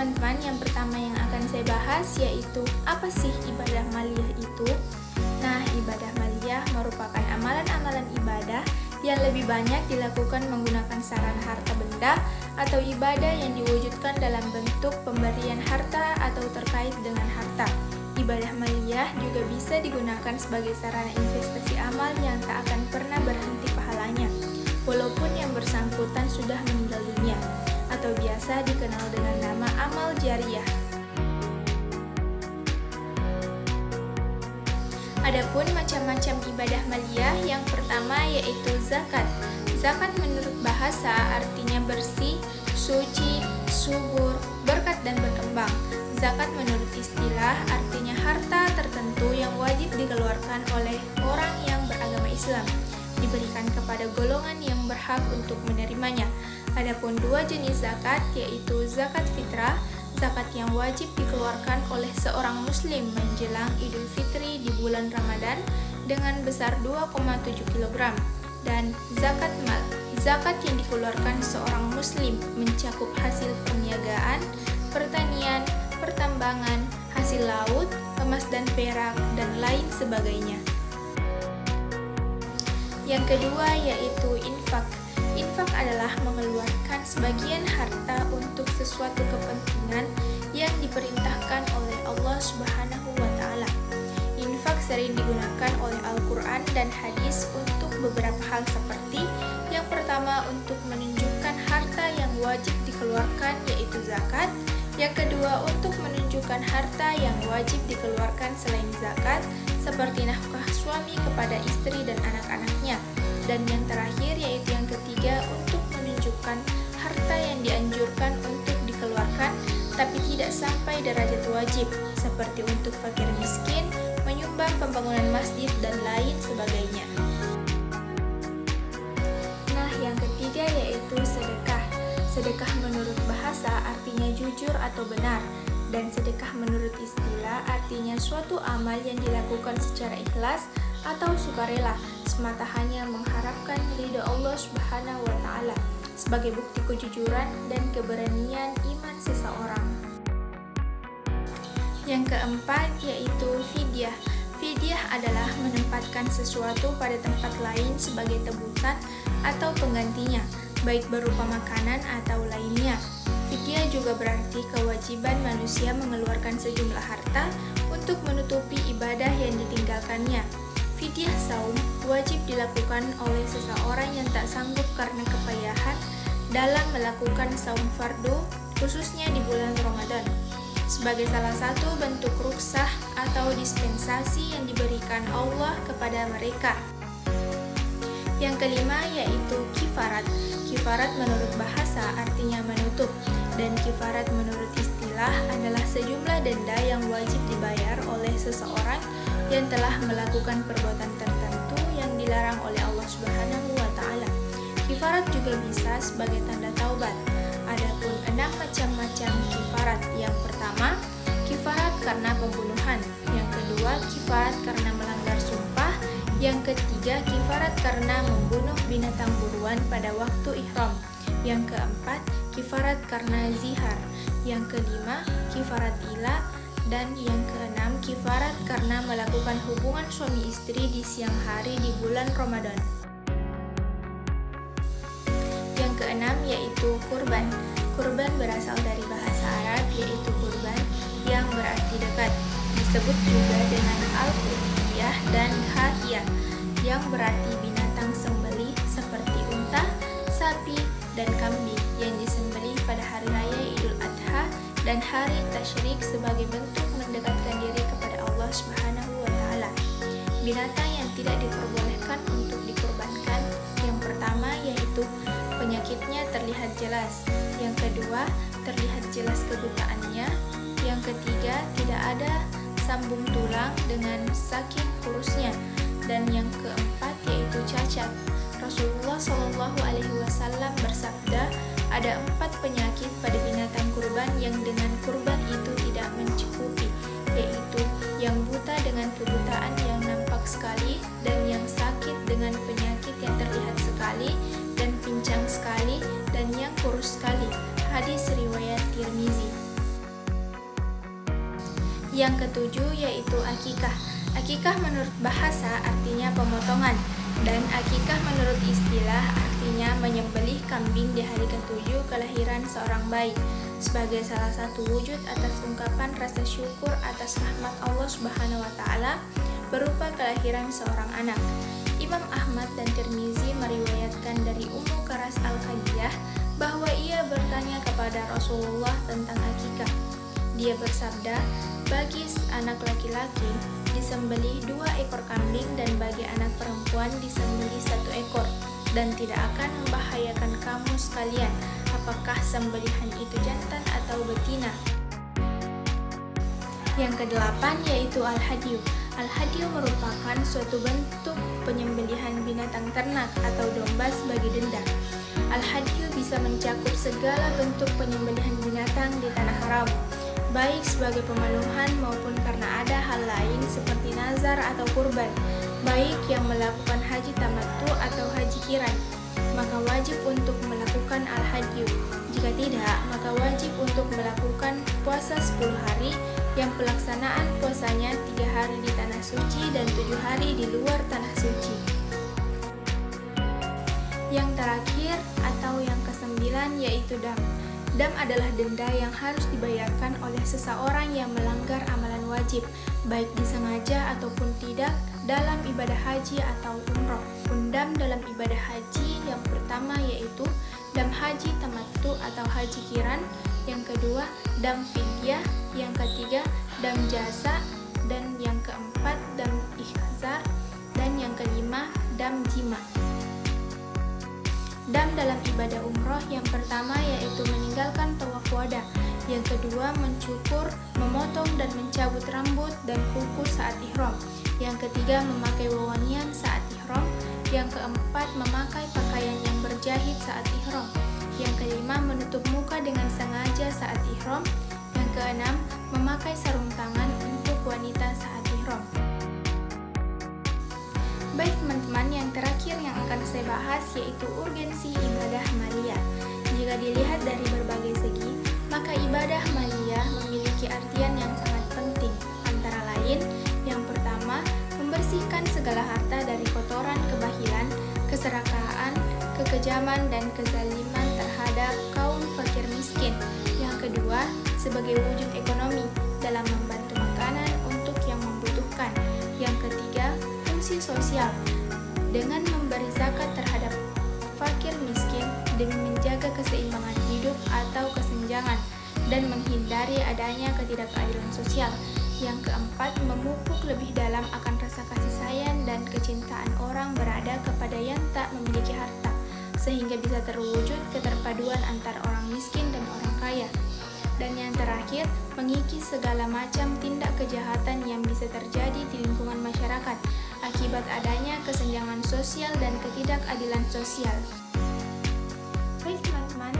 teman-teman, yang pertama yang akan saya bahas yaitu apa sih ibadah maliyah itu? Nah, ibadah maliyah merupakan amalan-amalan ibadah yang lebih banyak dilakukan menggunakan sarana harta benda atau ibadah yang diwujudkan dalam bentuk pemberian harta atau terkait dengan harta. Ibadah maliyah juga bisa digunakan sebagai sarana investasi amal yang tak akan pernah berhenti pahalanya, walaupun yang bersangkutan sudah meninggal dunia, atau biasa dikenal dengan nama amal jariyah. Adapun macam-macam ibadah maliyah, yang pertama yaitu zakat. Zakat menurut bahasa artinya bersih, suci, subur, berkat dan berkembang. Zakat menurut istilah artinya harta tertentu yang wajib dikeluarkan oleh orang yang beragama Islam, diberikan kepada golongan yang berhak untuk menerimanya. Adapun dua jenis zakat yaitu zakat fitrah, zakat yang wajib dikeluarkan oleh seorang muslim menjelang Idul Fitri di bulan Ramadan dengan besar 2,7 kg, dan zakat mal, zakat yang dikeluarkan seorang muslim mencakup hasil perniagaan, pertanian, pertambangan, hasil laut, emas dan perak, dan lain sebagainya. Yang kedua yaitu infak. Infak adalah mengeluarkan sebagian harta untuk sesuatu kepentingan yang diperintahkan oleh Allah Subhanahu wa Ta'ala. Infak sering digunakan oleh Al-Quran dan hadis untuk beberapa hal seperti: yang pertama, untuk menunjukkan harta yang wajib dikeluarkan yaitu zakat; yang kedua, untuk menunjukkan harta yang wajib dikeluarkan selain zakat seperti nafkah suami kepada istri dan anak-anaknya; dan yang terakhir yaitu yang ketiga, untuk menunjukkan harta yang dianjurkan untuk dikeluarkan tapi tidak sampai derajat wajib, seperti untuk fakir miskin, menyumbang pembangunan masjid, dan lain sebagainya. Nah, yang ketiga yaitu sedekah. Sedekah menurut bahasa artinya jujur atau benar, dan sedekah menurut istilah artinya suatu amal yang dilakukan secara ikhlas atau sukarela, semata hanya mengharapkan ridha Allah Subhanahu wa Ta'ala, sebagai bukti kejujuran dan keberanian iman seseorang. Yang keempat yaitu fidyah. Fidyah adalah menempatkan sesuatu pada tempat lain sebagai tebusan atau penggantinya, baik berupa makanan atau lainnya. Fidyah juga berarti kewajiban manusia mengeluarkan sejumlah harta untuk menutupi ibadah yang ditinggalkannya. Fidyah saum wajib dilakukan oleh seseorang yang tak sanggup karena kepayahan dalam melakukan saum fardu, khususnya di bulan Ramadan, sebagai salah satu bentuk rukhsah atau dispensasi yang diberikan Allah kepada mereka. Yang kelima yaitu kifarat. Kifarat menurut bahasa artinya menutup, dan kifarat menurut istilah adalah sejumlah denda yang wajib dibayar oleh seseorang yang telah melakukan perbuatan tertentu yang dilarang oleh Allah Subhanahu wa Ta'ala. Kifarat juga bisa sebagai tanda taubat. Adapun 6 macam-macam kifarat. Yang pertama, kifarat karena pembunuhan. Yang kedua, kifarat karena melanggar sumpah. Yang ketiga, kifarat karena membunuh binatang buruan pada waktu ihram. Yang keempat, kifarat karena zihar. Yang kelima, kifarat ila. Dan yang keenam, kifarat karena melakukan hubungan suami istri di siang hari di bulan Ramadan. Yang keenam yaitu kurban. Kurban berasal dari bahasa Arab yaitu kurban, yang berarti dekat. Disebut juga dengan al-udhiyah dan hadiyah, yang berarti binatang sembelih seperti unta, sapi, dan kambing yang disembelih pada hari raya Idul Adha dan hari tasyrik sebagai bentuk mendekatkan diri kepada Allah Subhanahu wa Ta'ala. Binatang yang tidak diperbolehkan untuk dikurbankan, yang pertama yaitu penyakitnya terlihat jelas, yang kedua terlihat jelas kebutaannya, yang ketiga tidak ada sambung tulang dengan saking kurusnya, dan yang keempat yaitu cacat. Rasulullah Shallallahu Alaihi Wasallam bersabda, ada 4 penyakit pada binatang kurban yang dengan kurban itu tidak mencukupi, yaitu yang buta dengan kebutaan yang nampak sekali, dan yang sakit dengan penyakit yang terlihat sekali, dan pincang sekali, dan yang kurus sekali. Hadis riwayat Tirmizi. Yang ketujuh yaitu akikah. Akikah menurut bahasa artinya pemotongan, dan akikah menurut istilah artinya menyembelih kambing di hari ketujuh kelahiran seorang bayi, sebagai salah satu wujud atas ungkapan rasa syukur atas rahmat Allah Subhanahu wa Ta'ala berupa kelahiran seorang anak. Imam Ahmad dan Tirmizi meriwayatkan dari Ummu Karas Al-Khadijah bahwa ia bertanya kepada Rasulullah tentang akikah. Dia bersabda, bagi anak laki-laki disembelih 2 ekor kambing dan bagi anak perempuan disembelih 1 ekor, dan tidak akan membahayakan kamu sekalian apakah sembelihan itu jantan atau betina. Yang kedelapan yaitu al-hadyu. Al-hadyu merupakan suatu bentuk penyembelihan binatang ternak atau domba sebagai denda. Al-hadyu bisa mencakup segala bentuk penyembelihan binatang di tanah haram, baik sebagai pemenuhan maupun karena ada hal lain seperti nazar atau kurban, baik yang melakukan haji tamattu atau haji qiran, maka wajib untuk melakukan al-hadyu. Jika tidak, maka wajib untuk melakukan puasa 10 hari yang pelaksanaan puasanya 3 hari di tanah suci dan 7 hari di luar tanah suci. Yang terakhir atau yang kesembilan yaitu dam. Dam adalah denda yang harus dibayarkan oleh seseorang yang melanggar amalan wajib, baik disengaja ataupun tidak, dalam ibadah haji atau umroh. Dam dalam ibadah haji yang pertama yaitu dam haji tamattu atau haji qiran, yang kedua dam fidyah, yang ketiga dam jasa, dan yang keempat dam ihzar, dan yang kelima dam jima. Dam dalam ibadah umroh yang pertama yaitu meninggalkan tawaf wada, yang kedua mencukur, memotong dan mencabut rambut dan kuku saat ihram, yang ketiga memakai wewangian saat ihram, yang keempat memakai pakaian yang berjahit saat ihram, yang kelima menutup muka dengan sengaja saat ihram, yang keenam memakai sarung tangan untuk wanita saat ihram. Baik teman-teman, yang terakhir yang akan saya bahas yaitu urgensi ibadah maliyah. Jika dilihat dari berbagai segi, maka ibadah maliyah memiliki artian yang sangat penting. Antara lain, yang pertama, membersihkan segala harta dari kotoran kebahilan, keserakahan, kekejaman, dan kezaliman terhadap kaum fakir miskin. Yang kedua, sebagai wujud ekonomi dalam membantu makanan untuk yang membutuhkan. Yang ketiga, fungsi sosial dengan memberi zakat terhadap fakir miskin demi menjaga keseimbangan hidup atau kesenjangan dan menghindari adanya ketidakadilan sosial. Yang keempat, memupuk lebih dalam akan rasa kasih sayang dan kecintaan orang berada kepada yang tak memiliki harta, sehingga bisa terwujud keterpaduan antara orang miskin dan orang kaya. Dan yang terakhir, mengikis segala macam tindak kejahatan yang bisa terjadi di lingkungan masyarakat akibat adanya kesenjangan sosial dan ketidakadilan sosial. Baik teman-teman,